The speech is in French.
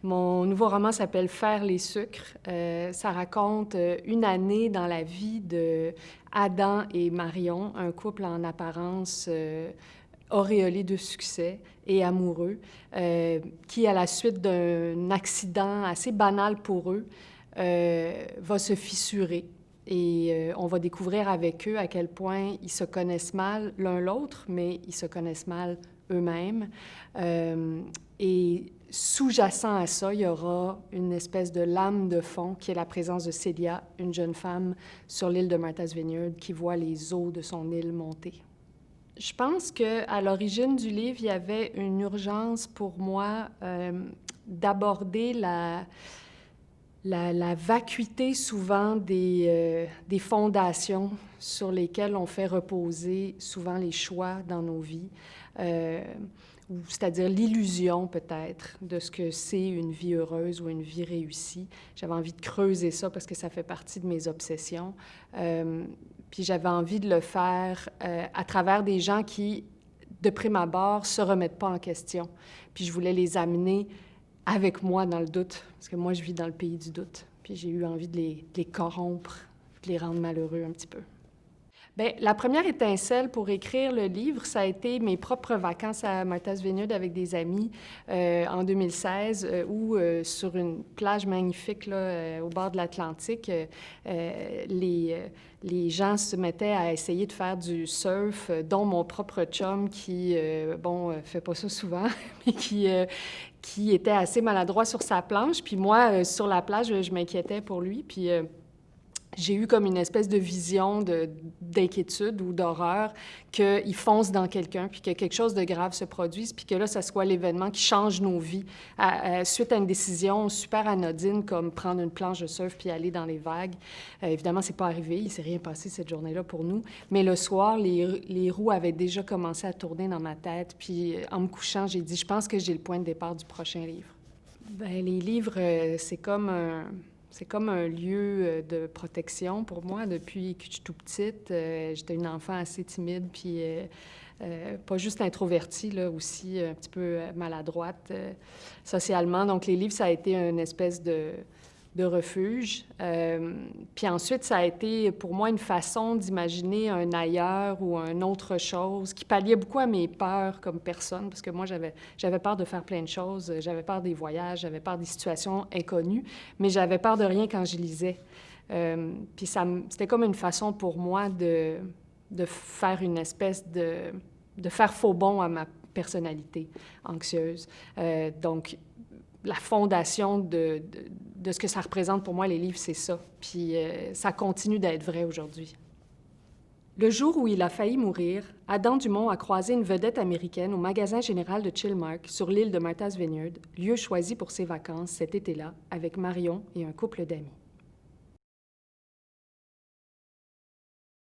Mon nouveau roman s'appelle « Faire les sucres ». Ça raconte une année dans la vie de Adam et Marion, un couple en apparence auréolé de succès et amoureux, qui, à la suite d'un accident assez banal pour eux, va se fissurer. Et on va découvrir avec eux à quel point ils se connaissent mal l'un l'autre, mais ils se connaissent mal eux-mêmes. Et sous-jacent à ça, il y aura une espèce de lame de fond qui est la présence de Celia, une jeune femme sur l'île de Martha's Vineyard qui voit les eaux de son île monter. Je pense qu'à l'origine du livre, il y avait une urgence pour moi d'aborder la vacuité souvent des fondations sur lesquelles on fait reposer souvent les choix dans nos vies, c'est-à-dire l'illusion peut-être de ce que c'est une vie heureuse ou une vie réussie. J'avais envie de creuser ça parce que ça fait partie de mes obsessions. Puis j'avais envie de le faire à travers des gens qui, de prime abord, ne se remettent pas en question. Puis je voulais les amener avec moi dans le doute, parce que moi, je vis dans le pays du doute. Puis j'ai eu envie de les corrompre, de les rendre malheureux un petit peu. Bien, la première étincelle pour écrire le livre, ça a été mes propres vacances à Martha's Vineyard avec des amis en 2016, où sur une plage magnifique là, au bord de l'Atlantique, les gens se mettaient à essayer de faire du surf, dont mon propre chum qui, fait pas ça souvent, mais qui était assez maladroit sur sa planche. Puis moi, sur la plage, je m'inquiétais pour lui. Puis j'ai eu comme une espèce de vision d'inquiétude ou d'horreur qu'il fonce dans quelqu'un, puis que quelque chose de grave se produise, puis que là, ça soit l'événement qui change nos vies suite à une décision super anodine, comme prendre une planche de surf puis aller dans les vagues. Évidemment, c'est pas arrivé, il s'est rien passé cette journée-là pour nous, mais le soir, les roues avaient déjà commencé à tourner dans ma tête, puis en me couchant, j'ai dit « Je pense que j'ai le point de départ du prochain livre ». Bien, les livres, c'est comme un lieu de protection pour moi depuis que je suis toute petite. J'étais une enfant assez timide, puis pas juste introvertie, là, aussi un petit peu maladroite socialement. Donc les livres, ça a été une espèce de refuge. Puis ensuite, ça a été pour moi une façon d'imaginer un ailleurs ou une autre chose qui palliait beaucoup à mes peurs comme personne, parce que moi, j'avais peur de faire plein de choses. J'avais peur des voyages, j'avais peur des situations inconnues, mais j'avais peur de rien quand je lisais. Puis c'était comme une façon pour moi de faire une espèce de faire faux bond à ma personnalité anxieuse. Donc, la fondation de ce que ça représente pour moi, les livres, c'est ça. Puis ça continue d'être vrai aujourd'hui. Le jour où il a failli mourir, Adam Dumont a croisé une vedette américaine au magasin général de Chilmark sur l'île de Martha's Vineyard, lieu choisi pour ses vacances cet été-là, avec Marion et un couple d'amis.